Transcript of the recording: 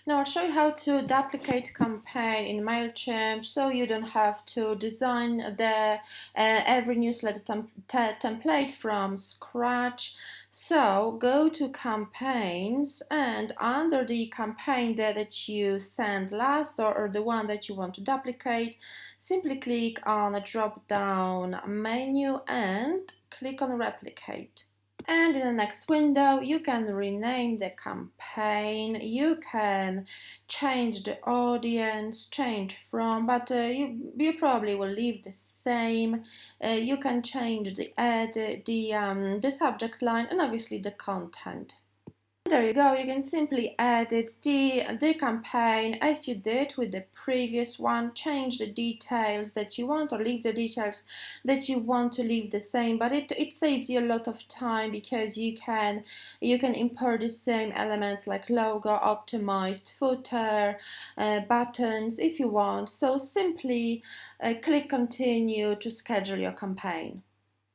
Now I'll show you how to duplicate campaign in MailChimp so you don't have to design the every newsletter template from scratch. So go to campaigns, and under the campaign that you sent last or the one that you want to duplicate, simply click on the drop down menu and click on replicate. And in the next window, you can rename the campaign, you can change the audience, change from, but you probably will leave the same. You can change the subject line, and obviously the content. There you go, you can simply edit the campaign as you did with the previous one, change the details that you want or leave the details that you want to leave the same, but it saves you a lot of time because you can import the same elements like logo, optimized footer, buttons if you want. So simply click continue to schedule your campaign.